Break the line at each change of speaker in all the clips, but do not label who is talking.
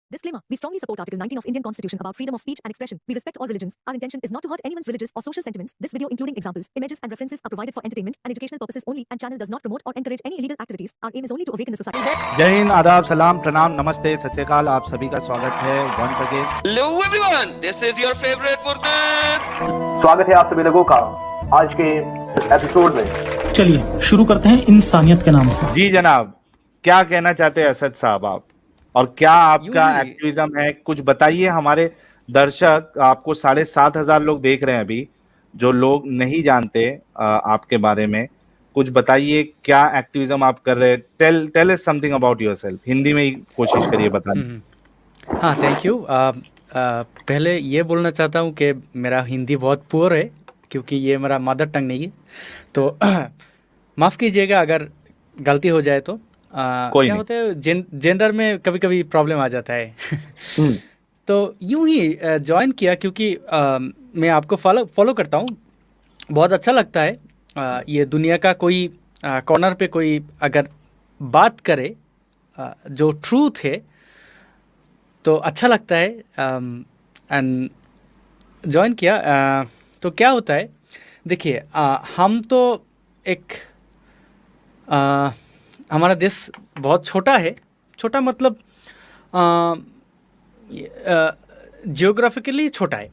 Disclaimer. We strongly support Article 19 of Indian Constitution about freedom of speech and expression. We respect all religions. Our intention is not to hurt anyone's religious or social sentiments. This video, including examples, images, and references, are provided for entertainment and educational purposes only, and channel does not promote or encourage any illegal activities. Our aim is only to awaken the society.
जय हिंद, आदाब, सलाम, प्रणाम, नमस्ते, सत श्री अकाल। आप सभी का स्वागत है once again.
Hello everyone, this is your favorite Furkan.
स्वागत है आप सभी लोगों का आज के एपिसोड में।
चलिए शुरू करते हैं इंसानियत के नाम से।
जी जनाब, क्या कहना चाहते हैं असद साहब आप, और क्या आपका एक्टिविज्म है? कुछ बताइए। हमारे दर्शक, आपको 7,500 लोग देख रहे हैं अभी, जो लोग नहीं जानते आपके बारे में, कुछ बताइए क्या एक्टिविज्म आप कर रहे हैं। Tell us something about yourself. Hindi में ही कोशिश करिए बताने।
हाँ, थैंक यू। पहले ये बोलना चाहता हूँ कि मेरा हिंदी बहुत पुअर है, क्योंकि ये मेरा मदर टंग नहीं है, तो माफ़ कीजिएगा अगर गलती हो जाए तो। क्या होता है, जेंडर में कभी कभी प्रॉब्लम आ जाता है। तो यूं ही ज्वाइन किया क्योंकि मैं आपको फॉलो करता हूँ, बहुत अच्छा लगता है। ये दुनिया का कोई कॉर्नर पे कोई अगर बात करे जो ट्रूथ है तो अच्छा लगता है, एंड ज्वाइन किया। तो क्या होता है, देखिए, हम तो एक हमारा देश बहुत छोटा है। छोटा मतलब जियोग्राफिकली छोटा है।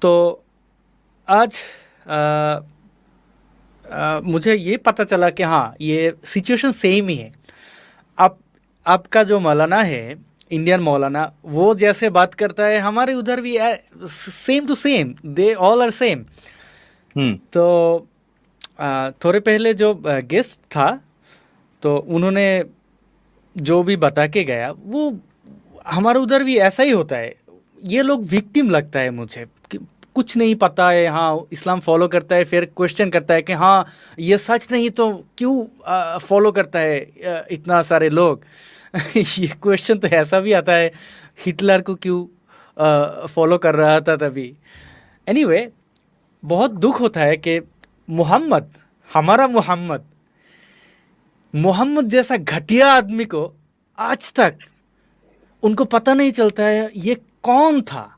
तो आज मुझे ये पता चला कि हाँ, ये सिचुएशन सेम ही है। आपका जो मौलाना है, इंडियन मौलाना, वो जैसे बात करता है हमारे उधर भी same to same, they all are same. तो थोड़े पहले जो गेस्ट था, तो उन्होंने जो भी बता के गया वो हमारे उधर भी ऐसा ही होता है। ये लोग विक्टिम लगता है मुझे, कुछ नहीं पता है। हाँ, इस्लाम फॉलो करता है, फिर क्वेश्चन करता है कि हाँ ये सच नहीं तो क्यों फॉलो करता है इतना सारे लोग। ये क्वेश्चन तो ऐसा भी आता है, हिटलर को क्यों फॉलो कर रहा था तभी। एनीवे, बहुत दुख होता है कि हमारा मोहम्मद जैसा घटिया आदमी को आज तक उनको पता नहीं चलता है ये कौन था।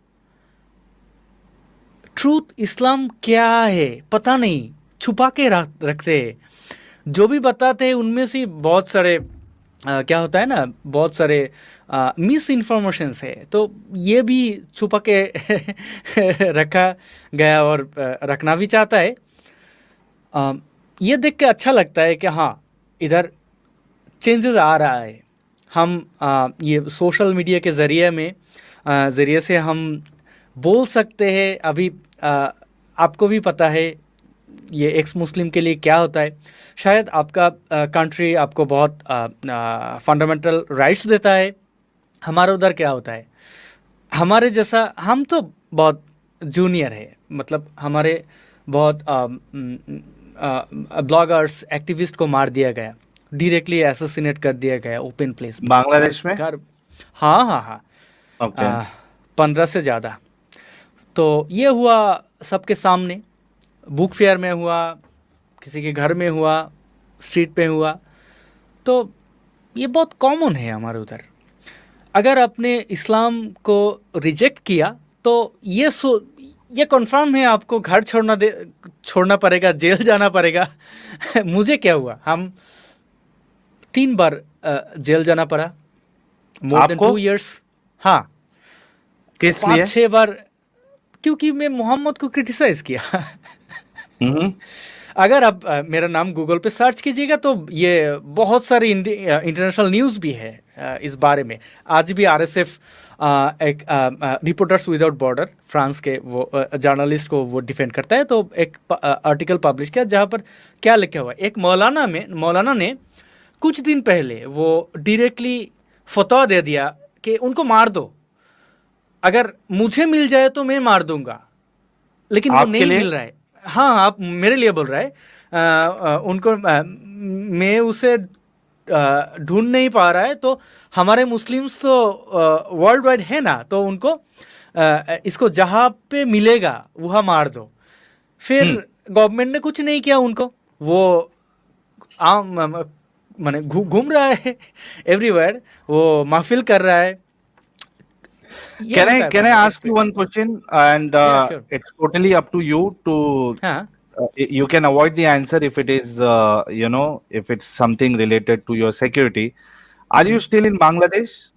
ट्रूथ इस्लाम क्या है पता नहीं, छुपा के रखते हैं। जो भी बताते हैं उनमें से बहुत सारे क्या होता है ना, बहुत सारे मिस इन्फॉर्मेशंस है। तो ये भी छुपा के रखा गया और रखना भी चाहता है। ये देख के अच्छा लगता है कि हाँ, इधर चेंजेस आ रहा है। हम ये सोशल मीडिया के ज़रिए से हम बोल सकते हैं। अभी आपको भी पता है ये एक्स मुस्लिम के लिए क्या होता है। शायद आपका कंट्री आपको बहुत फंडामेंटल राइट्स देता है। हमारे उधर क्या होता है, हमारे जैसा हम तो बहुत जूनियर है। मतलब हमारे बहुत ब्लॉगर्स, एक्टिविस्ट को मार दिया गया, डायरेक्टली असैसिनेट कर दिया गया ओपन प्लेस में,
बांग्लादेश में।
हाँ,
okay.
15 से ज़्यादा। तो ये हुआ सबके सामने, बुक फेयर में हुआ, किसी के घर में हुआ, स्ट्रीट पे हुआ। तो ये बहुत कॉमन है हमारे उधर। अगर आपने इस्लाम को रिजेक्ट किया तो ये कंफर्म है आपको घर छोड़ना पड़ेगा, जेल जाना पड़ेगा। मुझे क्या हुआ, हम 3 बार जेल जाना पड़ा, मोर देन 2 years। हाँ,
किस लिए?
5-6 बार, क्योंकि मैं मोहम्मद को क्रिटिसाइज किया। अगर आप मेरा नाम गूगल पे सर्च कीजिएगा तो ये बहुत सारी इंटरनेशनल न्यूज़ भी है इस बारे में। आज भी RSF एक रिपोर्टर्स विदाउट बॉर्डर, फ्रांस के वो जर्नलिस्ट को वो डिफेंड करता है। तो एक आर्टिकल पब्लिश किया जहाँ पर क्या लिखा हुआ है, एक मौलाना ने कुछ दिन पहले वो डायरेक्टली फतवा दे दिया कि उनको मार दो, अगर मुझे मिल जाए तो मैं मार दूंगा, लेकिन वो नहीं मिल रहा है। हाँ, आप मेरे लिए बोल रहा है। उनको मैं उसे ढूंढ नहीं पा रहा है। तो हमारे मुस्लिम्स तो वर्ल्ड वाइड है ना, तो उनको इसको जहाँ पे मिलेगा वहाँ मार दो। फिर गवर्नमेंट ने कुछ नहीं किया उनको, वो माने घूम रहा है एवरीवेयर, वो महफिल कर रहा है, ये
Can
होता
I
है
can I
बांग्लादेश
ask
पे।
you one question? And
Yeah, sure.
it's totally up to you to
हाँ,
you can avoid the answer if it is if it's something related to your security. Are you still in Bangladesh?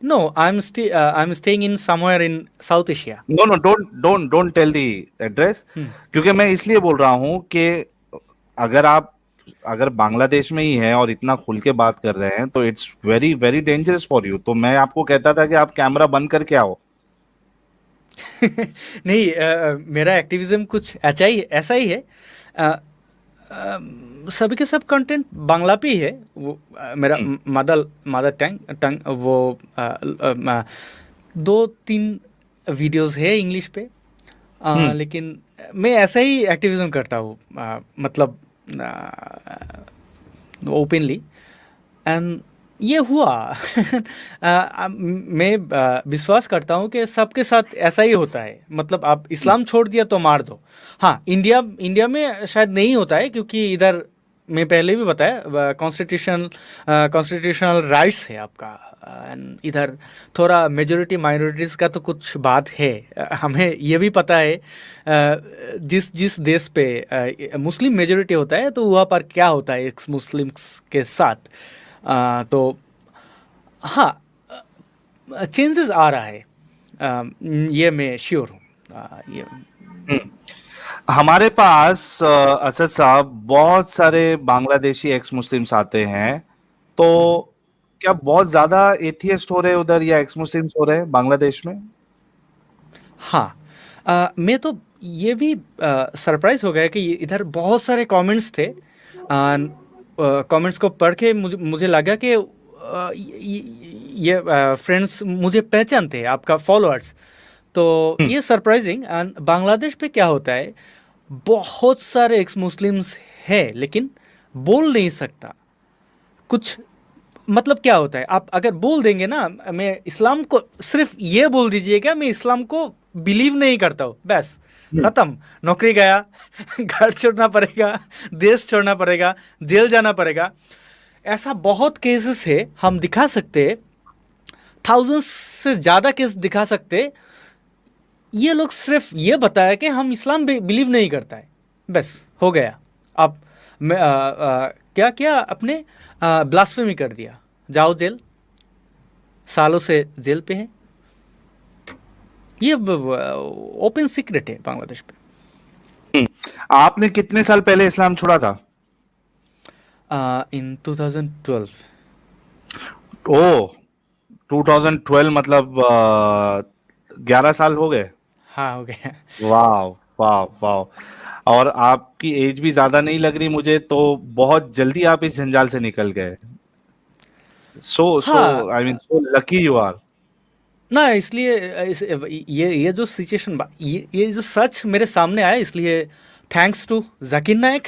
no, I'm staying in somewhere in South Asia.
No, don't tell the address.
हम्म,
क्योंकि मैं इसलिए बोल रहा हूँ कि अगर आप अगर बांग्लादेश में ही हैं और इतना खुल के बात कर रहे हैं तो it's very very dangerous for you. तो मैं आपको कहता था कि आप कैमरा बंद करके आओ।
नहीं, मेरा एक्टिविज्म कुछ ऐसा ही है। सभी के सब कंटेंट बांग्ला पे ही है। वो मेरा मदर टंग वो 2-3 वीडियोस है इंग्लिश पे। लेकिन मैं ऐसा ही एक्टिविज्म करता हूँ, मतलब ओपनली। एंड ये हुआ मैं विश्वास करता हूँ कि सबके साथ ऐसा ही होता है। मतलब आप इस्लाम छोड़ दिया तो मार दो। हाँ, इंडिया में शायद नहीं होता है, क्योंकि इधर मैं पहले भी बताया कॉन्स्टिट्यूशनल राइट्स है आपका। and इधर थोड़ा मेजोरिटी माइनॉरिटीज़ का तो कुछ बात है। हमें ये भी पता है जिस देश पे मुस्लिम मेजोरिटी होता है तो वहाँ पर क्या होता है एक्स मुस्लिम्स के साथ। तो हाँ, चेंजेस आ रहा है, ये मैं श्योर हूँ। ये
हमारे पास असद साहब बहुत सारे बांग्लादेशी एक्स मुस्लिम्स आते हैं, तो क्या बहुत ज्यादा एथियस्ट हो रहे हैं उधर या एक्स मुस्लिम्स हो रहे हैं बांग्लादेश में?
हाँ, मैं तो ये भी सरप्राइज हो गया कि इधर बहुत सारे कमेंट्स थे। कमेंट्स को पढ़ के मुझे लगा कि ये फ्रेंड्स मुझे पहचानते हैं, आपका फॉलोअर्स। तो ये सरप्राइजिंग। एंड बांग्लादेश पे क्या होता है, बहुत सारे एक्स मुस्लिम्स हैं लेकिन बोल नहीं सकता कुछ। मतलब क्या होता है, आप अगर बोल देंगे ना मैं इस्लाम को, सिर्फ ये बोल दीजिएगा मैं इस्लाम को बिलीव नहीं करता हूँ, बस खत्म, नौकरी गया, घर छोड़ना पड़ेगा, देश छोड़ना पड़ेगा, जेल जाना पड़ेगा। ऐसा बहुत केसेस है, हम दिखा सकते, थाउजेंड्स से ज़्यादा केस दिखा सकते। ये लोग सिर्फ ये बताया कि हम इस्लाम बिलीव नहीं करता है, बस हो गया। आप क्या क्या अपने ब्लास्फेमी कर दिया, जाओ जेल, सालों से जेल पे हैं। ये ओपन सीक्रेट है बांग्लादेश पे।
आपने कितने साल पहले इस्लाम छोड़ा था?
इन 2012।
ओह, 2012 मतलब 11 साल हो गए।
हाँ, हो गया।
वाह वाह वाह। और आपकी एज भी ज्यादा नहीं लग रही मुझे, तो बहुत जल्दी आप इस जंजाल से निकल गए।
हाँ,
I mean so lucky you are
ना, इसलिए ये जो सिचुएशन, ये जो सच मेरे सामने आया, इसलिए थैंक्स टू जाकिर नायक,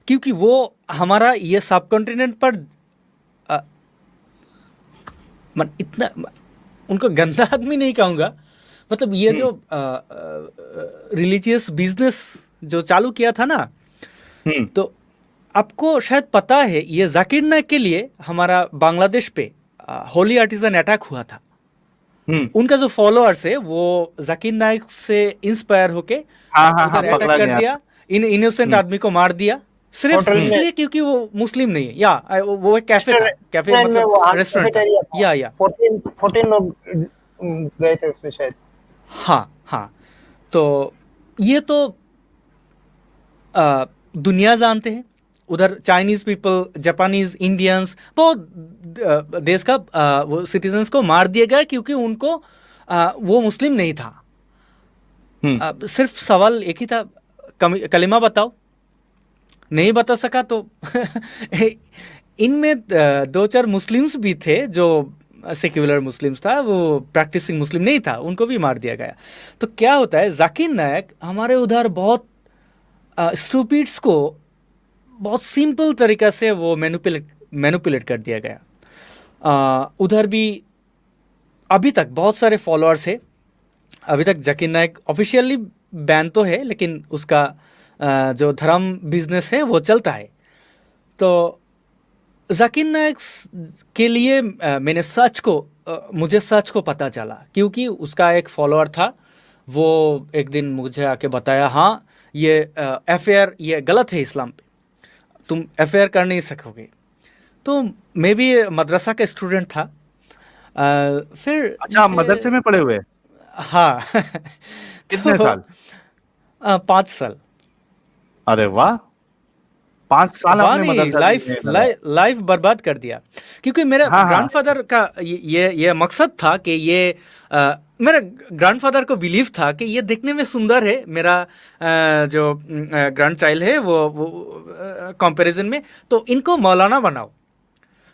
क्योंकि वो हमारा ये सब कॉन्टिनेंट पर इतना, उनको गंदा आदमी नहीं कहूँगा, मतलब ये जो रिलीजियस बिजनेस जो चालू किया था ना, तो आपको शायद पता है ये जाकिर नायक के लिए हमारा बांग्लादेश पे होली आर्टिजन अटैक हुआ था। उनका जो फॉलोअर्स है वो जाकिर नायक से इंस्पायर होके उधर अटैक कर दिया, इनोसेंट आदमी को मार दिया, सिर्फ इसलिए क्योंकि वो मुस्लिम नहीं है। या वो एक कैफे मतलब रेस्टोरेंट, या
14 लोग गए थे उसमें शायद।
हाँ, तो ये तो दुनिया जानते हैं, उधर चाइनीज पीपल, जापानीज, इंडियंस, बहुत देश का वो सिटीजन्स को मार दिया गया क्योंकि उनको वो मुस्लिम नहीं था। सिर्फ सवाल एक ही था, कलिमा बताओ, नहीं बता सका तो इनमें 2-4 मुस्लिम्स भी थे जो सेक्युलर मुस्लिम्स था, वो प्रैक्टिसिंग मुस्लिम नहीं था, उनको भी मार दिया गया। तो क्या होता है, जाकिर नायक हमारे उधर बहुत स्टूपिड्स को बहुत सिंपल तरीका से वो मैनिपुलेट कर दिया गया। उधर भी अभी तक बहुत सारे फॉलोअर्स है। अभी तक जाकिर नायक ऑफिशियली बैन तो है, लेकिन उसका जो धर्म बिजनेस है वो चलता है। तो जाकिर नायक के लिए मुझे सच को पता चला, क्योंकि उसका एक फॉलोअर था, वो एक दिन मुझे आके बताया, हाँ ये अफेयर ये गलत है, इस्लाम पे तुम अफेयर कर नहीं सकोगे। तो मैं भी मदरसा का स्टूडेंट था। फिर
अच्छा, मदरसे में पढ़े हुए?
हाँ।
कितने साल?
5 साल।
अरे वाह, 5 साल आपने मदरसा
लाइफ बर्बाद कर दिया, क्योंकि मेरे ग्रैंडफादर का ये मकसद था कि ये मेरा ग्रैंडफादर को बिलीव था कि ये देखने में सुंदर है, मेरा जो ग्रैंड चाइल्ड है वो कंपैरिजन में, तो इनको मौलाना बनाओ।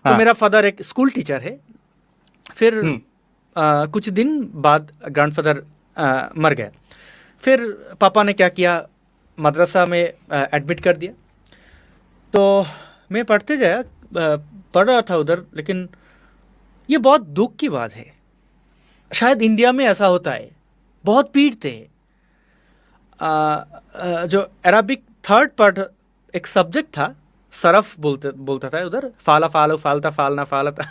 तो मेरा फादर एक स्कूल टीचर है। फिर कुछ दिन बाद ग्रैंडफादर मर गए। फिर पापा ने क्या किया, मदरसा में एडमिट कर दिया। तो मैं पढ़ते जाया, पढ़ रहा था उधर, लेकिन ये बहुत दुख की बात है, शायद इंडिया में ऐसा होता है, बहुत पीड़ते हैं। जो अरबिक थर्ड पार्ट एक सब्जेक्ट था, सरफ बोलता था उधर, फाला फालो फालता फालना फालता।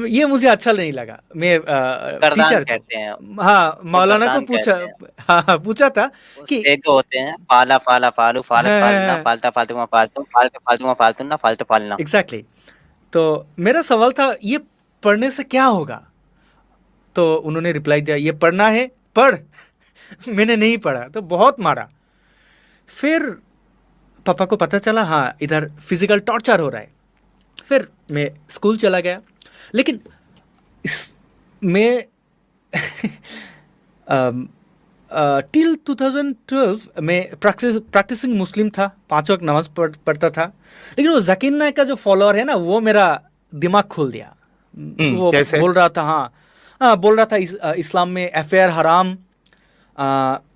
ये मुझे अच्छा नहीं लगा। मैं टीचर
कहते हैं,
हाँ, मौलाना को पूछा था कि
दो होते हैं, फाला फाला फालू फालत फालना, फालता फालतू फालतू फालतू फालतू फालतू ना फालतू फालना।
एग्जैक्टली। तो मेरा सवाल था, ये पढ़ने से क्या होगा? तो उन्होंने रिप्लाई दिया, ये पढ़ना है पढ़। मैंने नहीं पढ़ा, तो बहुत मारा। फिर पापा को पता चला, हाँ इधर फिजिकल टॉर्चर हो रहा है। फिर मैं स्कूल चला गया, लेकिन मैं टिल 2012 में प्रैक्टिसिंग मुस्लिम था, 5 वक्त नमाज पढ़ता था। लेकिन वो जाकिर नायक का जो फॉलोअर है ना, वो मेरा दिमाग खोल दिया। वो
कैसे?
बोल रहा था, बोल रहा था इस्लाम में अफेयर हराम,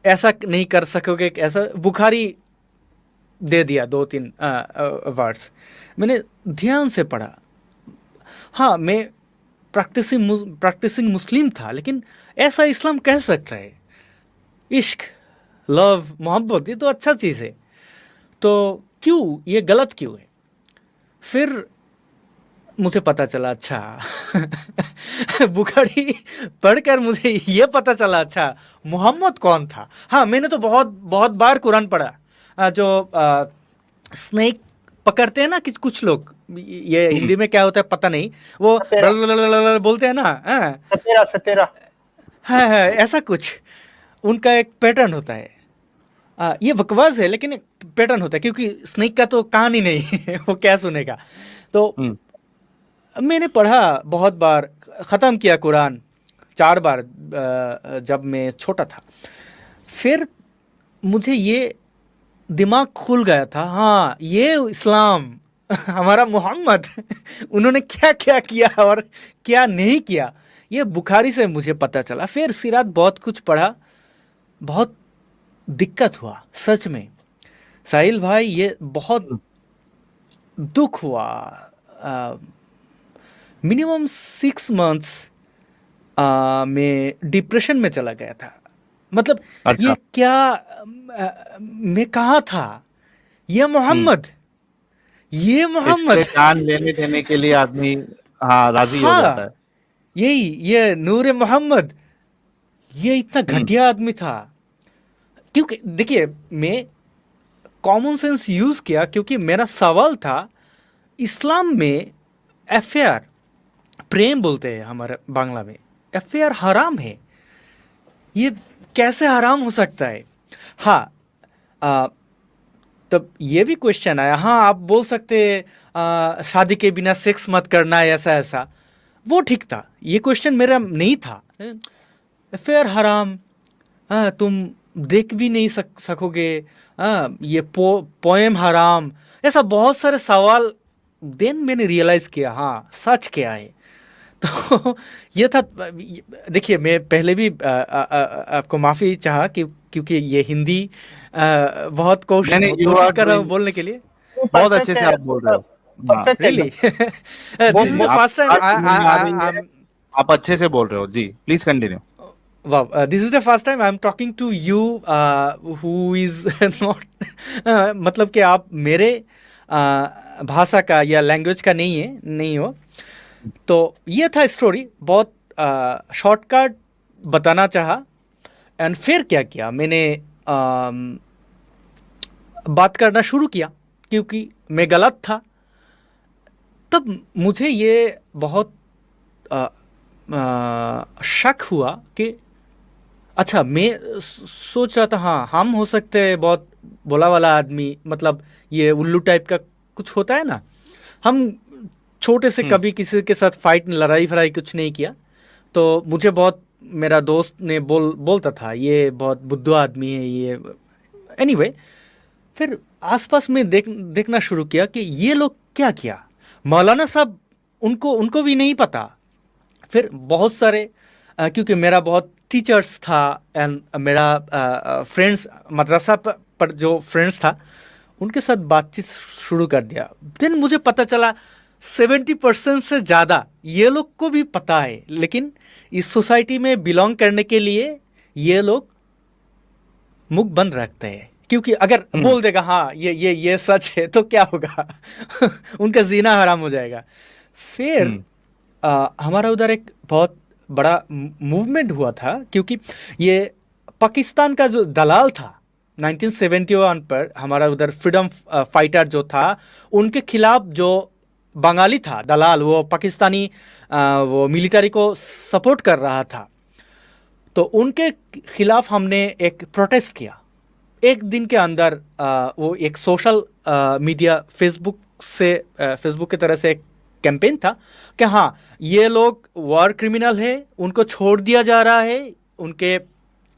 ऐसा नहीं कर सकोगे, ऐसा बुखारी दे दिया 2-3 वर्ड्स। मैंने ध्यान से पढ़ा। हाँ, मैं प्रैक्टिसिंग मुस्लिम था, लेकिन ऐसा इस्लाम कह सकता है? इश्क, लव, मोहब्बत, ये तो अच्छा चीज़ है, तो क्यों ये गलत क्यों है? फिर मुझे पता चला, अच्छा बुखारी पढ़कर मुझे ये पता चला, अच्छा मोहम्मद कौन था। हाँ, मैंने तो बहुत बार कुरान पढ़ा। जो स्नेक पकड़ते हैं ना कि कुछ लोग, ये हिंदी में क्या होता है पता नहीं, वो बोलते हैं ना,
सपेरा।
हाँ, ऐसा कुछ उनका एक पैटर्न होता है। ये बकवास है, लेकिन एक पैटर्न होता है, क्योंकि स्नेक का तो कहानी नहीं है, वो क्या सुनेगा। तो मैंने पढ़ा बहुत बार, ख़त्म किया कुरान 4 बार जब मैं छोटा था। फिर मुझे ये दिमाग खुल गया था, हाँ ये इस्लाम, हमारा मोहम्मद, उन्होंने क्या क्या किया और क्या नहीं किया, ये बुखारी से मुझे पता चला। फिर सीरात बहुत कुछ पढ़ा, बहुत दिक्कत हुआ सच में साहिल भाई, ये बहुत दुख हुआ। मिनिमम 6 मंथ्स में डिप्रेशन में चला गया था। मतलब
अच्छा।
ये क्या, मैं कहाँ था? ये मोहम्मद,
जान लेने देने के लिए आदमी राजी हो जाता है।
यही, ये नूर मोहम्मद, ये इतना घटिया आदमी था। क्योंकि देखिए, मैं कॉमन सेंस यूज किया, क्योंकि मेरा सवाल था, इस्लाम में अफेयर, प्रेम बोलते हैं हमारे बांग्ला में, अफेयर हराम है, ये कैसे हराम हो सकता है? हाँ, तब ये भी क्वेश्चन आया, हाँ आप बोल सकते शादी के बिना सेक्स मत करना है, ऐसा ऐसा, वो ठीक था, ये क्वेश्चन मेरा नहीं था। अफेयर हराम, तुम देख भी नहीं सकोगे, ये पोएम हराम, ऐसा बहुत सारे सवाल। देन मैंने रियलाइज किया, हाँ सच क्या है। तो ये था। देखिए, मैं पहले भी आपको माफ़ी चाहा क्योंकि ये हिंदी बहुत कोशिश कर रहा हूँ बोलने के लिए।
बहुत अच्छे से आप बोल रहे हो।
रियली,
आप अच्छे से बोल रहे हो जी, please continue.
wow, this is the first time I'm talking to you who is not मतलब कि आप मेरे भाषा का या लैंग्वेज का नहीं हो। तो ये था स्टोरी, बहुत शॉर्टकट बताना चाहा। एंड फिर क्या किया, मैंने बात करना शुरू किया क्योंकि मैं गलत था। तब मुझे ये बहुत शक हुआ कि अच्छा, मैं सोच रहा था हाँ हम हो सकते हैं बहुत भोला वाला आदमी, मतलब ये उल्लू टाइप का कुछ होता है ना। हम छोटे से कभी किसी के साथ फाइट लड़ाई फराई कुछ नहीं किया, तो मुझे बहुत मेरा दोस्त ने बोलता था ये बहुत बुद्धू आदमी है ये। एनीवे, फिर आसपास में देखना शुरू किया कि ये लोग क्या किया। मौलाना साहब उनको भी नहीं पता। फिर बहुत सारे क्योंकि मेरा बहुत टीचर्स था एंड मेरा फ्रेंड्स मदरसा पर जो फ्रेंड्स था उनके साथ बातचीत शुरू कर दिया। देन मुझे पता चला 70% से ज़्यादा ये लोग को भी पता है, लेकिन इस सोसाइटी में बिलोंग करने के लिए ये लोग मुख बंद रखते हैं, क्योंकि अगर बोल देगा हाँ ये सच है तो क्या होगा उनका जीना हराम हो जाएगा। फिर हमारा उधर एक बहुत बड़ा मूवमेंट हुआ था, क्योंकि ये पाकिस्तान का जो दलाल था 1971 पर, हमारा उधर फ्रीडम फाइटर जो था उनके खिलाफ जो बंगाली था दलाल, वो पाकिस्तानी वो मिलिट्री को सपोर्ट कर रहा था। तो उनके खिलाफ हमने एक प्रोटेस्ट किया। एक दिन के अंदर वो एक सोशल मीडिया फेसबुक की तरह से एक कैंपेन था कि हाँ ये लोग वॉर क्रिमिनल है, उनको छोड़ दिया जा रहा है, उनके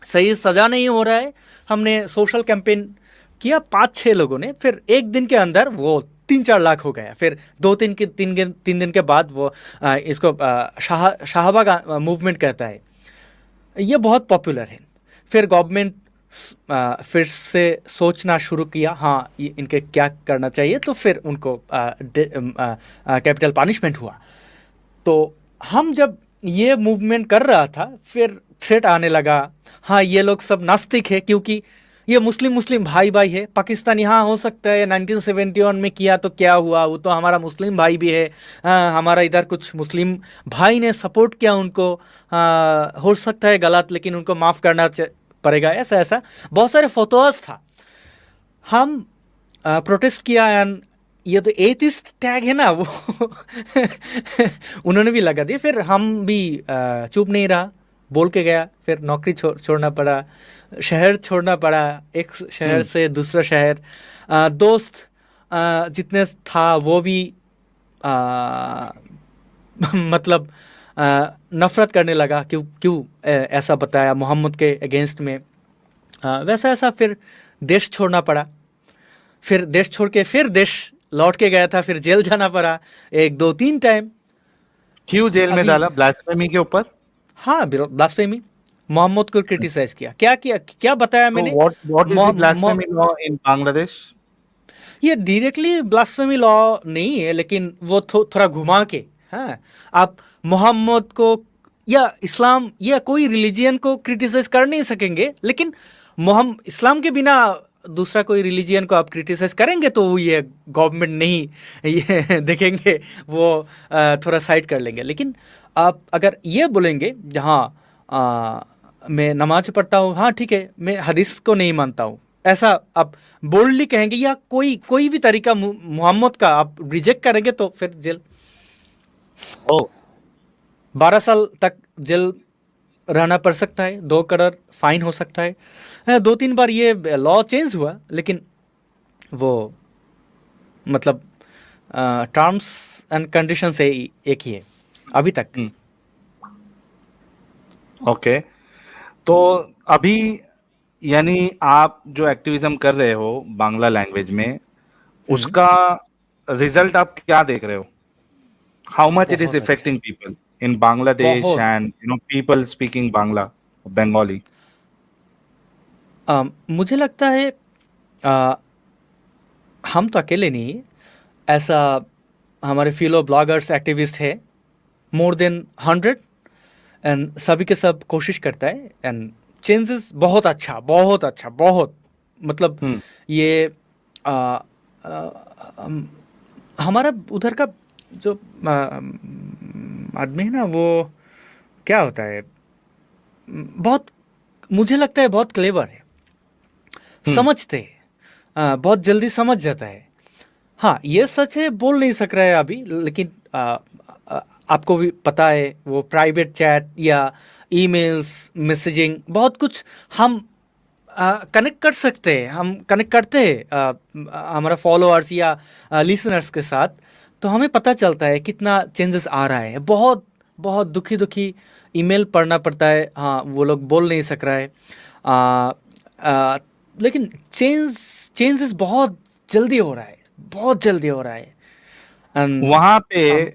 सही सज़ा नहीं हो रहा है। हमने सोशल कैंपेन किया 5-6 लोगों ने। फिर एक दिन के अंदर वो 3-4 लाख हो गया। फिर 2-3 दिन के बाद वो इसको शाहबाग मूवमेंट कहता है, ये बहुत पॉपुलर है। फिर गवर्नमेंट फिर से सोचना शुरू किया हाँ इनके क्या करना चाहिए, तो फिर उनको कैपिटल पनिशमेंट हुआ। तो हम जब ये मूवमेंट कर रहा था, फिर थ्रेट आने लगा हाँ ये लोग सब नास्तिक है, क्योंकि ये मुस्लिम भाई है। पाकिस्तान यहाँ हो सकता है 1971 में किया तो क्या हुआ, वो तो हमारा मुस्लिम भाई भी है। हमारा इधर कुछ मुस्लिम भाई ने सपोर्ट किया उनको, हो सकता है गलत, लेकिन उनको माफ़ करना पड़ेगा। ऐसा बहुत सारे फोटोज था। हम प्रोटेस्ट किया एंड ये तो एथिस्ट टैग है ना वो उन्होंने भी लगा दिया। फिर हम भी चुप नहीं रहा, बोल के गया। फिर नौकरी छोड़ना पड़ा, शहर छोड़ना पड़ा, एक शहर से दूसरा शहर। दोस्त जितने था वो भी मतलब नफरत करने लगा, क्यों ऐसा बताया मोहम्मद के अगेंस्ट में, वैसा। फिर देश छोड़ना पड़ा। फिर देश छोड़ के फिर देश लौट के गया था। फिर जेल जाना पड़ा 1-2-3 टाइम।
क्यों जेल में डाला? ब्लास्फेमी के ऊपर? हाँ,
ब्लास्फेमी, मोहम्मद को क्रिटिसाइज किया। क्या बताया मैंने?
What is the blasphemy law in Bangladesh?
ये डायरेक्टली ब्लास्फेमी लॉ नहीं है, लेकिन वो थोड़ा घुमा के, हाँ, आप मोहम्मद को या इस्लाम या कोई रिलीजियन को क्रिटिसाइज कर नहीं सकेंगे, लेकिन इस्लाम के बिना दूसरा कोई रिलीजियन को आप क्रिटिसाइज करेंगे तो वो ये गवर्नमेंट नहीं ये देखेंगे, वो थोड़ा साइड कर लेंगे। लेकिन आप अगर ये बोलेंगे जहाँ मैं नमाज पढ़ता हूँ, हाँ ठीक है, मैं हदीस को नहीं मानता हूँ, ऐसा आप बोल्डली कहेंगे, या कोई भी तरीका मोहम्मद का आप रिजेक्ट करेंगे तो फिर जेल 12 साल तक जेल रहना पड़ सकता है, 2 करोड़ फाइन हो सकता है। 2-3 बार ये लॉ चेंज हुआ, लेकिन वो मतलब टर्म्स एंड कंडीशंस एक ही है अभी तक।
ओके, तो अभी यानी आप जो एक्टिविज्म कर रहे हो बांग्ला लैंग्वेज में, उसका रिजल्ट आप क्या देख रहे हो? How much it is affecting people in Bangladesh and people speaking Bangla, Bengali?
मुझे लगता है हम तो अकेले नहीं, ऐसा हमारे फेलो ब्लॉगर्स एक्टिविस्ट है more than 100 एंड सभी के सब कोशिश करता है एंड चेंजेस बहुत अच्छा, बहुत अच्छा, बहुत मतलब ये हमारा उधर का जो आदमी है ना, वो क्या होता है, बहुत मुझे लगता है बहुत क्लेवर है, समझते हैं, बहुत जल्दी समझ जाता है। हाँ, ये सच है, बोल नहीं सक रहा है अभी, लेकिन आपको भी पता है वो प्राइवेट चैट या ईमेल्स, मैसेजिंग, बहुत कुछ हम कनेक्ट कर सकते हैं, हम कनेक्ट करते हैं हमारा फॉलोअर्स या लिसनर्स के साथ, तो हमें पता चलता है कितना चेंजेस आ रहा है। बहुत बहुत दुखी दुखी ईमेल पढ़ना पड़ता है, हाँ वो लोग बोल नहीं सक रहा है, लेकिन चेंजेस बहुत जल्दी हो रहा है, बहुत जल्दी हो रहा है।
वहाँ पे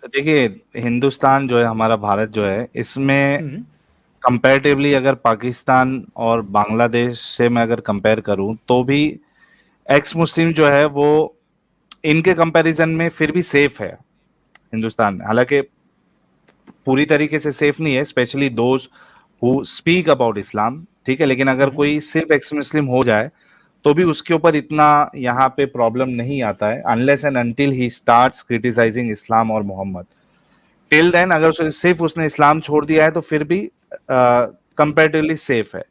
देखिए, हिंदुस्तान जो है, हमारा भारत जो है, इसमें कंपैरेटिवली अगर पाकिस्तान और बांग्लादेश से मैं अगर कंपेयर करूं, तो भी एक्स मुस्लिम जो है वो इनके कंपैरिजन में फिर भी सेफ है हिंदुस्तान में। हालांकि पूरी तरीके से सेफ नहीं है, specially those who speak about Islam, ठीक है, लेकिन अगर कोई सिर्फ एक्स मुस्लिम हो जाए तो भी उसके ऊपर इतना यहाँ पे प्रॉब्लम नहीं आता है, unless and until he starts criticising Islam और मोहम्मद। टिल देन अगर सिर्फ उसने इस्लाम छोड़ दिया है तो फिर भी कंपैरेटिवली सेफ है।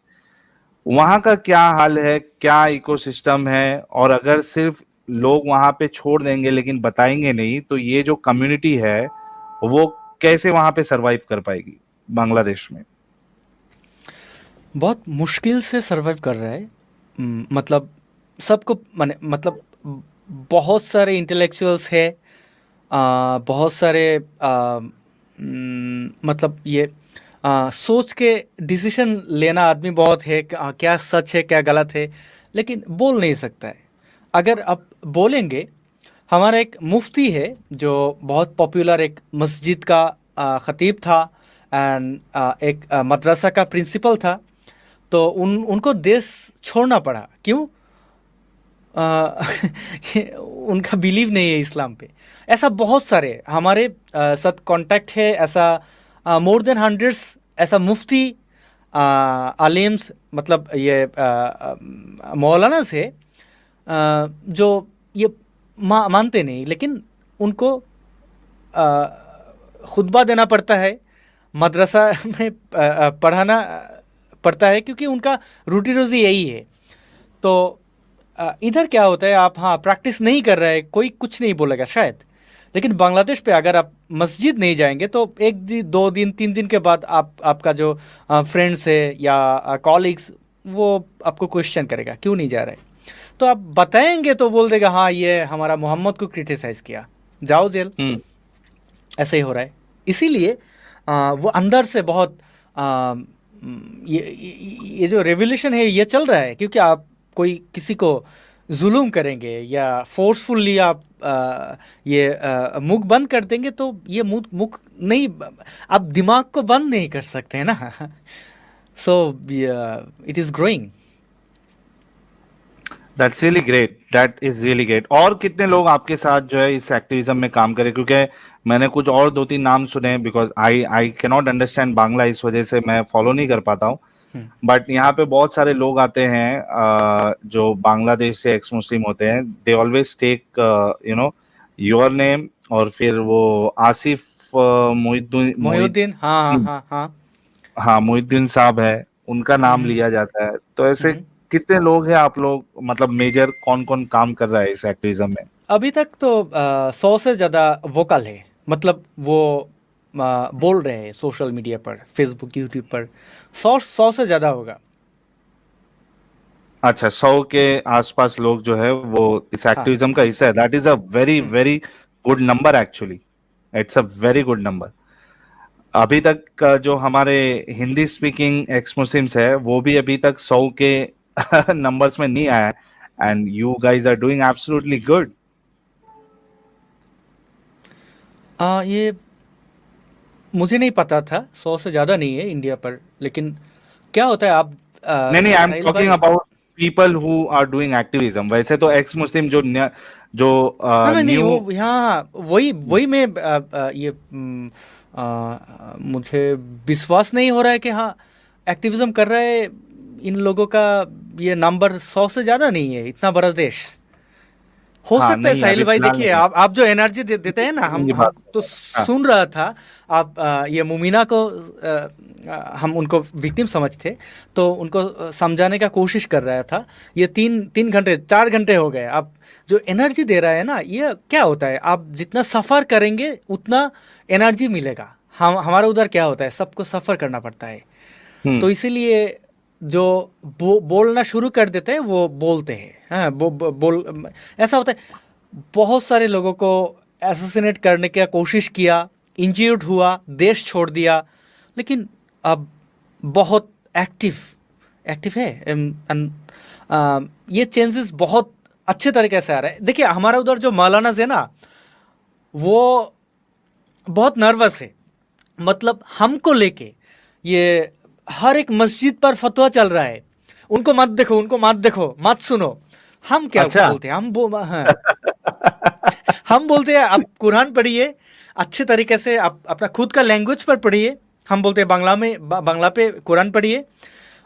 वहां का क्या हाल है, क्या इकोसिस्टम है, और अगर सिर्फ लोग वहां पे छोड़ देंगे लेकिन बताएंगे नहीं, तो ये जो कम्युनिटी है वो कैसे वहां पे सरवाइव कर पाएगी बांग्लादेश में?
बहुत मुश्किल से सरवाइव कर रहा है। मतलब सबको मतलब बहुत सारे इंटेलेक्चुअल्स है, बहुत सारे मतलब ये सोच के डिसीजन लेना आदमी बहुत है, क्या सच है क्या गलत है, लेकिन बोल नहीं सकता है। अगर आप बोलेंगे, हमारा एक मुफ्ती है जो बहुत पॉपुलर एक मस्जिद का ख़तीब था एंड एक मदरसा का प्रिंसिपल था, तो उनको देश छोड़ना पड़ा। क्यों? उनका बिलीव नहीं है इस्लाम पे। ऐसा बहुत सारे हमारे साथ कांटेक्ट है, ऐसा मोर देन हंड्रेड्स ऐसा मुफ्ती आलिम्स, मतलब ये मौलाना से जो ये मानते नहीं, लेकिन उनको खुतबा देना पड़ता है, मदरसा में पढ़ाना पड़ता है, क्योंकि उनका रोटी रोज़ी यही है। तो इधर क्या होता है, आप हाँ प्रैक्टिस नहीं कर रहे हैं, कोई कुछ नहीं बोलेगा शायद, लेकिन बांग्लादेश पे अगर आप मस्जिद नहीं जाएंगे तो 1 दिन 2 दिन 3 दिन के बाद आपका जो फ्रेंड्स है या कॉलीग्स, वो आपको क्वेश्चन करेगा क्यों नहीं जा रहे। तो आप बताएंगे तो बोल देगा हाँ ये हमारा मोहम्मद को क्रिटिसाइज़ किया, जाओ जेल। ऐसे ही हो रहा है। इसीलिए वो अंदर से बहुत ये जो रेवोल्यूशन है ये चल रहा है, क्योंकि आप कोई किसी को जुल्म करेंगे या फोर्सफुली आप ये मुख बंद कर देंगे, तो ये मुख नहीं, आप दिमाग को बंद नहीं कर सकते हैं ना। So it is growing.
That's really great, that is really great. और कितने लोग आपके साथ जो है इस एक्टिविज्म में काम करें? क्योंकि मैंने कुछ और 2-3 नाम सुने, because I can not understand Bangla, इस वजह से मैं फॉलो नहीं कर पाता हूँ। बट यहाँ पे बहुत सारे लोग आते हैं जो बांग्लादेश से एक्स मुस्लिम होते हैं, they always take you know your name, और फिर वो आसिफ मोहिउद्दीन, हाँ मोहिउद्दीन साहब है, उनका नाम लिया जाता है। तो ऐसे कितने लोग हैं आप लोग, मतलब मेजर कौन कौन काम कर रहा है इस एक्टिविज्म में?
अभी तक तो 100 से ज़्यादा वोकल है, मतलब वो बोल रहे हैं सोशल मीडिया पर, फेसबुक, यूट्यूब पर 100 से ज़्यादा होगा।
अच्छा, 100 के आसपास लोग जो है वो इस एक्टिविज्म का हिस्सा है। That is a very very good number, actually it's a very good number. अभी तक का जो हमारे हिंदी स्पीकिंग एक्स मुस्लिम्स है वो भी अभी तक 100 के नंबर्स में नहीं आया, and you guys are doing absolutely good.
ये मुझे नहीं पता था, 100 से ज़्यादा नहीं है इंडिया पर, लेकिन क्या होता है आप
नहीं, I am talking about people who are doing activism. वैसे तो एक्स मुस्लिम जो जो
नहीं
न्यू
वो यहाँ वही मैं ये मुझे विश्वास नहीं हो रहा है कि हाँ एक्टिविज्म कर रहे इन लोगों का ये नंबर 100 से ज्यादा नहीं है, इतना बड़ा देश हो
हाँ
सकता है।
नहीं
साहिल
अभी
भाई
फिलहाल
देखिए,
नहीं।
आप जो एनर्जी देते हैं ना,
ये
हम
बात
तो
हाँ
सुन रहा था। आप ये मुमीना को हम उनको विक्टिम समझते, तो उनको समझाने का कोशिश कर रहा था। ये 3 घंटे 4 घंटे हो गए। आप जो एनर्जी दे रहा है ना, ये क्या होता है, आप जितना सफ़र करेंगे उतना एनर्जी मिलेगा। हमारा उधर क्या होता है, सबको सफ़र करना पड़ता है, तो इसीलिए जो बोलना शुरू कर देते हैं वो बोलते हैं। हाँ बोल ऐसा होता है। बहुत सारे लोगों को असैसिनेट करने की कोशिश किया, इंजर्ड हुआ, देश छोड़ दिया, लेकिन अब बहुत एक्टिव है। ये चेंजेस बहुत अच्छे तरीके से आ रहा है। देखिए हमारा उधर जो मौलाना है ना, वो बहुत नर्वस है। मतलब हमको लेके ये हर एक मस्जिद पर फतवा चल रहा है, उनको मत देखो, उनको मत देखो, मत सुनो। हम क्या बोलते हैं, हम बोलते हैं आप कुरान पढ़िए अच्छे तरीके से, आप अपना खुद का लैंग्वेज पर पढ़िए। हम बोलते हैं बांग्ला पे कुरान पढ़िए।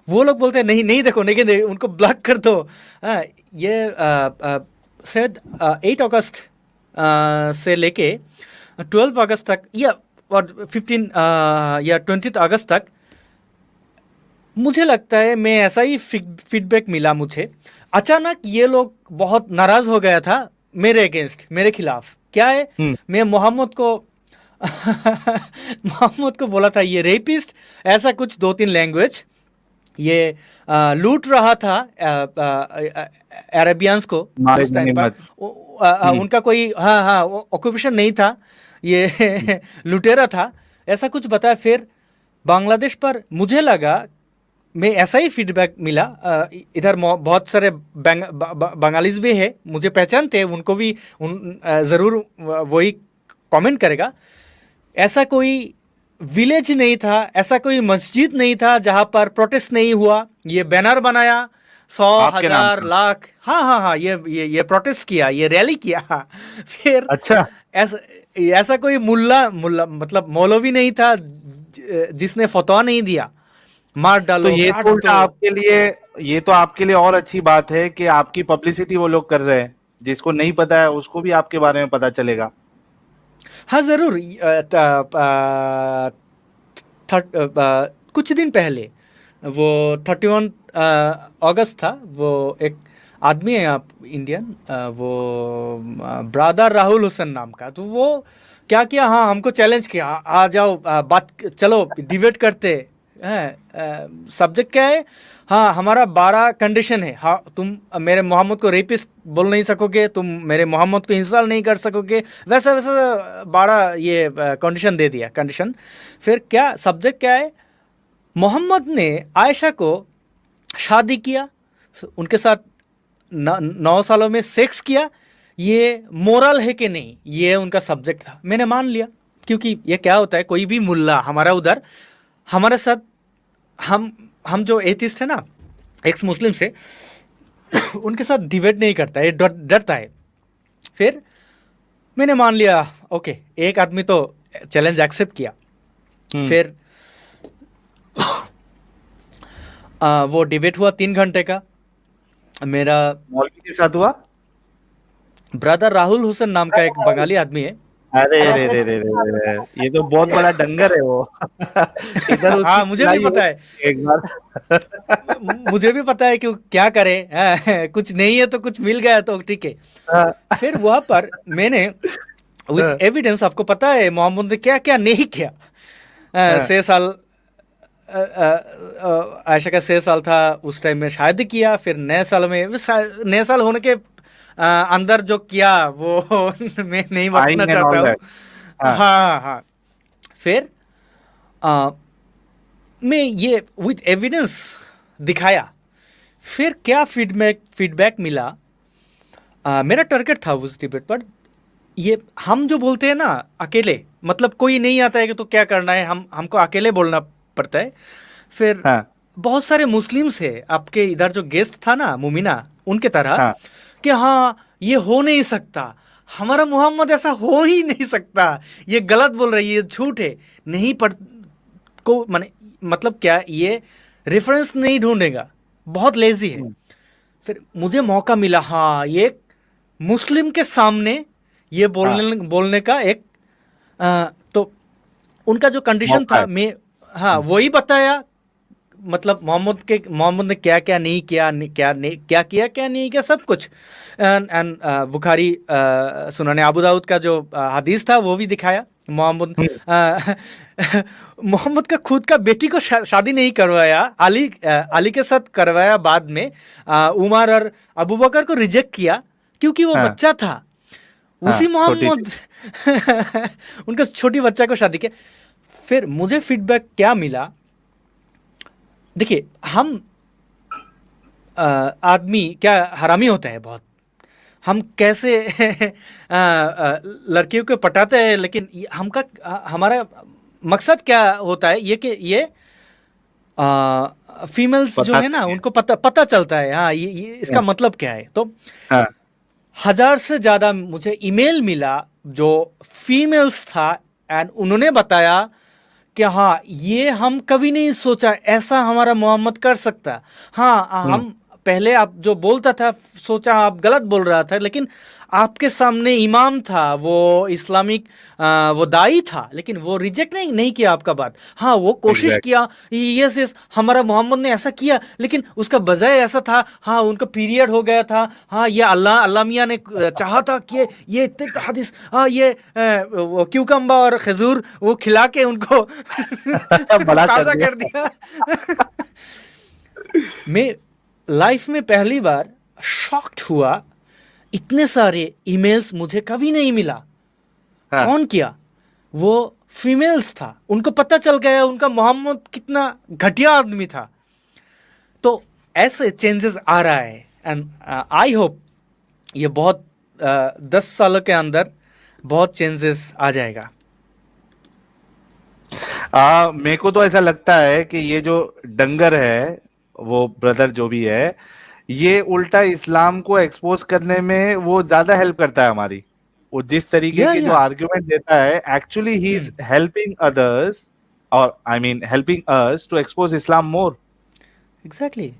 वो लोग बोलते हैं नहीं देखो, नहीं, उनको ब्लॉक कर दो। ये शायद 8 अगस्त से लेके 12 अगस्त तक या 15 या 20 अगस्त तक मुझे लगता है मैं ऐसा ही फीडबैक मिला मुझे। अचानक ये लोग बहुत नाराज हो गया था मेरे अगेंस्ट, मेरे खिलाफ। क्या है, मैं मोहम्मद को बोला था ये रेपिस्ट, ऐसा कुछ 2-3 लैंग्वेज। ये लूट रहा था अरेबियंस को उस टाइम पर। उनका कोई ऑक्यूपेशन नहीं था, ये लुटेरा था, ऐसा कुछ बताया। फिर बांग्लादेश पर मुझे लगा, मैं ऐसा ही फीडबैक मिला। इधर बहुत सारे बंगालीज भी है, मुझे पहचानते हैं, उनको भी ज़रूर वही कमेंट करेगा। ऐसा कोई विलेज नहीं था, ऐसा कोई मस्जिद नहीं था जहाँ पर प्रोटेस्ट नहीं हुआ। ये बैनर बनाया 100,000 लाख, हाँ ये प्रोटेस्ट किया, ये रैली किया। फिर अच्छा ऐसा कोई मुल्ला मतलब मौलवी नहीं था जिसने फतवा नहीं दिया मार डालो।
तो ये तो आपके लिए और अच्छी बात है कि आपकी पब्लिसिटी वो लोग कर रहे हैं, जिसको नहीं पता है उसको भी आपके बारे में पता चलेगा।
हाँ जरूर। कुछ दिन पहले वो 31 अगस्त था, वो एक आदमी है आप इंडियन, वो ब्रदर राहुल हुसैन नाम का, तो वो क्या किया, हाँ हमको चैलेंज किया, आ जाओ बात चलो डिबेट करते हैं। सब्जेक्ट क्या है, हाँ हमारा 12 कंडीशन है। हाँ तुम मेरे मोहम्मद को रेपिस्ट बोल नहीं सकोगे, तुम मेरे मोहम्मद को इंसल्ट नहीं कर सकोगे, वैसा 12 ये कंडीशन दे दिया कंडीशन। फिर क्या सब्जेक्ट क्या है, मोहम्मद ने आयशा को शादी किया, उनके साथ 9 सालों में सेक्स किया, ये मोरल है कि नहीं, ये उनका सब्जेक्ट था। मैंने मान लिया, क्योंकि ये क्या होता है, कोई भी मुल्ला हमारा उधर हमारे साथ, हम जो एथिस्ट है ना, एक्स मुस्लिम से, उनके साथ डिबेट नहीं करता है, डरता है। फिर मैंने मान लिया, ओके एक आदमी तो चैलेंज एक्सेप्ट किया। फिर वो डिबेट हुआ 3 घंटे का। मेरा
मौलवी के साथ हुआ,
ब्रदर राहुल हुसैन नाम का एक बंगाली आदमी है।
अरे ये तो बहुत बड़ा डंगर है वो। इधर
हाँ मुझे भी पता है,
एक बार
मुझे भी पता है कि क्या करे, कुछ नहीं है तो कुछ मिल गया तो ठीक है। फिर वहां पर मैंने विद एविडेंस, आपको पता है मोहम्मद ने क्या क्या नहीं किया। 6 साल आयशा का 6 साल था उस टाइम में शादी किया। फिर नए साल होने के अंदर जो किया वो मैं नहीं बताना चाहता हूँ। हाँ फिर मैं ये विद एविडेंस दिखाया। फिर क्या फीडबैक मिला, मेरा टारगेट था उस डिबेट पर, ये हम जो बोलते हैं ना अकेले, मतलब कोई नहीं आता है कि तो क्या करना है, हमको अकेले बोलना पड़ता है। फिर बहुत सारे मुस्लिम्स है, आपके इधर जो गेस्ट था ना मुमीना, उनके तरह कि हाँ ये हो नहीं सकता, हमारा मोहम्मद ऐसा हो ही नहीं सकता, ये गलत बोल रही है, ये झूठ है, नहीं पढ़ को माने मतलब क्या, ये रेफरेंस नहीं ढूंढेगा, बहुत लेजी है। फिर मुझे मौका मिला, हाँ, ये एक मुस्लिम के सामने ये बोलने का एक तो उनका जो कंडीशन था, मैं हाँ वही बताया, मतलब मोहम्मद ने क्या क्या नहीं किया, क्या किया क्या नहीं किया, सब कुछ। एंड बुखारी सुनाने अबू दाऊद का जो हदीस था वो भी दिखाया। मोहम्मद का खुद का बेटी को शादी नहीं करवाया, अली के साथ करवाया, बाद में उमर और अबू बकर को रिजेक्ट किया क्योंकि वो बच्चा था। उसी मोहम्मद उनका छोटी बच्चा को शादी किया। फिर मुझे फीडबैक क्या मिला, देखिए हम आदमी क्या हरामी होते हैं बहुत, हम कैसे लड़कियों को पटाते हैं, लेकिन हमारा मकसद क्या होता है ये कि ये फीमेल्स जो है ना उनको पता चलता है, हाँ ये इसका मतलब क्या है। तो 1000 से ज़्यादा मुझे ईमेल मिला जो फीमेल्स था, एंड उन्होंने बताया कि हाँ ये हम कभी नहीं सोचा ऐसा हमारा मोहम्मद कर सकता। हाँ हम पहले आप जो बोलता था सोचा आप गलत बोल रहा था, लेकिन आपके सामने इमाम था, वो इस्लामिक वो दाई था, लेकिन वो रिजेक्ट नहीं किया आपका बात। हाँ वो कोशिश किया, यस हमारा मोहम्मद ने ऐसा किया, लेकिन उसका बजाय ऐसा था, हाँ उनका पीरियड हो गया था, हाँ ये अल्लाह मियाँ ने चाहा था कि ये हदीस, हाँ ये क्यूकम्बा और खजूर वो खिला के उनको ताज़ा कर दिया। मैं लाइफ में पहली बार शॉक्ड हुआ, इतने सारे ईमेल्स मुझे कभी नहीं मिला। हाँ। कौन किया? वो फीमेल्स था, उनको पता चल गया उनका मोहम्मद कितना घटिया आदमी था। तो ऐसे चेंजेस आ रहा है, एंड आई होप ये बहुत 10 सालों के अंदर बहुत चेंजेस आ जाएगा।
मेरे को तो ऐसा लगता है कि ये जो डंगर है, वो ब्रदर जो भी है, ये उल्टा इस्लाम को एक्सपोज करने में वो ज्यादा हेल्प करता है हमारी। वो जिस तरीके के जो आर्ग्यूमेंट देता है, actually he is helping others, और I mean helping us to expose Islam more.
Exactly.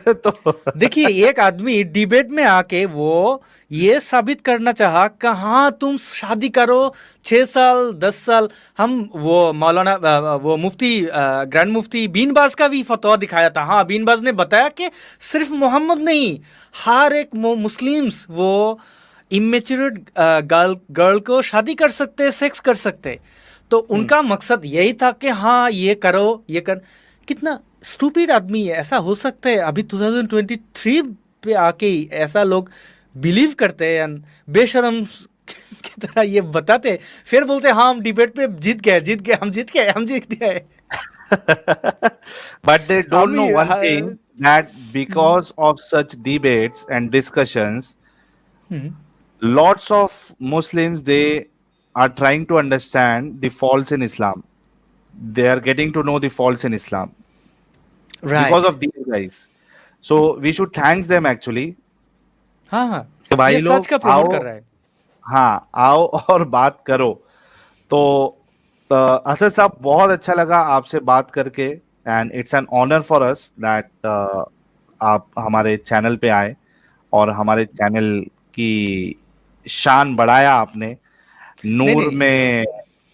तो देखिए एक आदमी डिबेट में आके वो ये साबित करना चाहा कि हाँ तुम शादी करो 6 साल 10 साल। हम वो मौलाना वो मुफ्ती ग्रैंड मुफ्ती बीन बाज का भी फतवा दिखाया था। हाँ बीन बाज ने बताया कि सिर्फ मोहम्मद नहीं, हर एक मुस्लिम्स वो इमेच्योर गर्ल को शादी कर सकते, सेक्स कर सकते। तो उनका मकसद यही था कि हाँ ये करो, ये कर। कितना स्टूपिड आदमी है, ऐसा हो सकता है अभी 2023 पे आके ऐसा लोग बिलीव करते हैं, बेशरम की तरह ये बताते, फिर बोलते हाँ हम डिबेट पे जीत गए, हम जीत गए।
But they don't know one thing, that because of such debates and discussions, lots of Muslims, they are trying to understand the faults in Islam. They are getting to know the faults in Islam. Right. Because of these guys. So we should thank them actually.
हाँ ये सच का promote कर रहा है।
हाँ आओ और बात करो। तो असद साहब बहुत अच्छा लगा आपसे बात करके, and it's an honour for us that आप हमारे चैनल पे आए और हमारे चैनल की शान बढ़ाया आपने। नूर में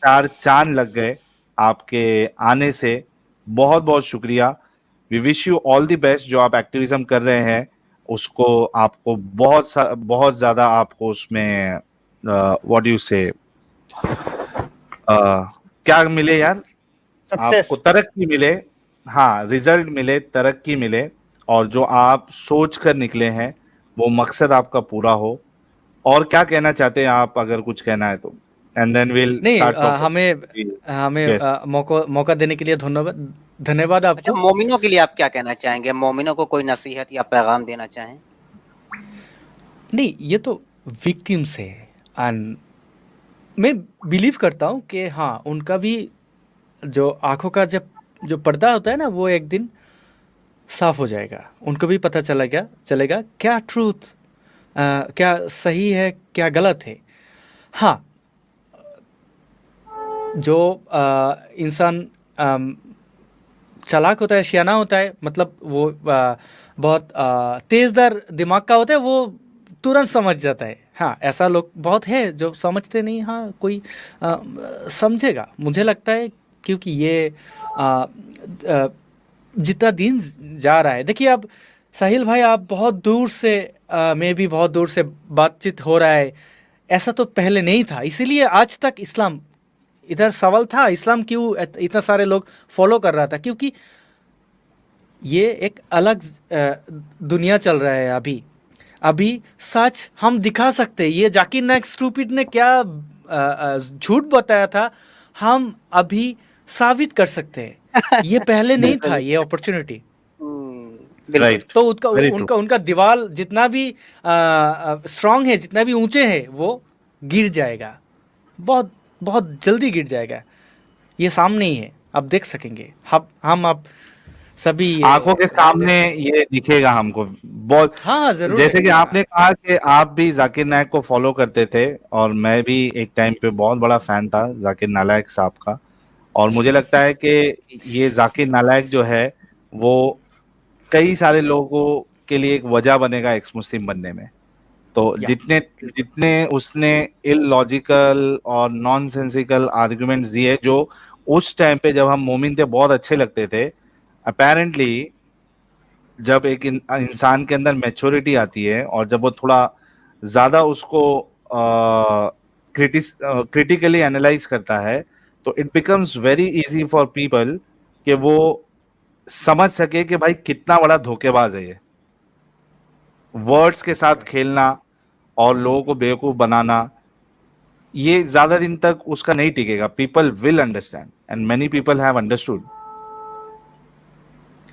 4 चांद लग गए आपके आने से। बहुत बहुत शुक्रिया। We wish you all the best. जो आप एक्टिविज्म कर रहे हैं उसको आपको बहुत ज्यादा आपको उसमें व्हाट यू से क्या मिले यार, आपको तरक्की मिले। हाँ रिजल्ट मिले, तरक्की मिले, और जो आप सोच कर निकले हैं वो मकसद आपका पूरा हो। और क्या कहना चाहते हैं आप, अगर कुछ कहना है तो? एंड देन विल
हमें मौका देने के लिए धन्यवाद आपको।
अच्छा, मोमिनों के लिए आप क्या कहना चाहेंगे? मोमिनों को कोई नसीहत या पैगाम देना चाहें?
नहीं, ये तो विक्टिम्स है, एंड मैं बिलीव करता हूँ कि हाँ उनका भी जो आंखों का जो पर्दा होता है ना, वो एक दिन साफ हो जाएगा। उनको भी पता चलेगा क्या ट्रूथ क्या सही है क्या गलत है। हाँ, जो इंसान चालाक होता है, सियाना होता है, मतलब वो बहुत तेज़दार दिमाग का होता है, वो तुरंत समझ जाता है। हाँ, ऐसा लोग बहुत है जो समझते नहीं। हाँ, कोई समझेगा मुझे लगता है, क्योंकि ये जितना दिन जा रहा है, देखिए अब साहिल भाई, आप बहुत दूर से मैं भी बहुत दूर से बातचीत हो रहा है, ऐसा तो पहले नहीं था। इसीलिए आज तक इस्लाम इधर सवाल था, इस्लाम क्यों इतना सारे लोग फॉलो कर रहा था, क्योंकि ये एक अलग दुनिया चल रहा है। अभी सच हम दिखा सकते हैं। ये जाकिर नाइक स्टूपिड ने क्या झूठ बताया था, हम अभी साबित कर सकते हैं। ये पहले नहीं था ये अपॉर्चुनिटी।
राइट,
तो उनका दीवार जितना भी स्ट्रांग है, जितना भी ऊंचे है, वो गिर जाएगा, बहुत बहुत जल्दी गिर जाएगा। ये सामने ही है, आप देख सकेंगे। हम अब सभी
आंखों के सामने ये दिखेगा हमको बहुत।
हाँ, जरूर
जैसे कि
दिखेगा।
आपने कहा कि आप भी जाकिर नायक को फॉलो करते थे, और मैं भी एक टाइम पे बहुत बड़ा फैन था जाकिर नालायक साहब का। और मुझे लगता है कि ये जाकिर नालायक जो है वो कई सारे लोगों के लिए एक वजह बनेगा एक्स मुस्लिम बनने में। तो जितने जितने उसने इलॉजिकल और नॉनसेंसिकल आर्गुमेंट्स दिए, जो उस टाइम पे जब हम मोमिन थे बहुत अच्छे लगते थे, अपेरेंटली जब एक इंसान के अंदर मैच्योरिटी आती है और जब वो थोड़ा ज्यादा उसको क्रिटिकली एनालाइज करता है, तो it becomes very easy for people कि वो समझ सके कि भाई कितना बड़ा धोखेबाज है ये। वर्ड्स के साथ खेलना और लोगों को बेवकूफ बनाना, ये ज्यादा दिन तक उसका नहीं टिकेगा। People will understand and many people have understood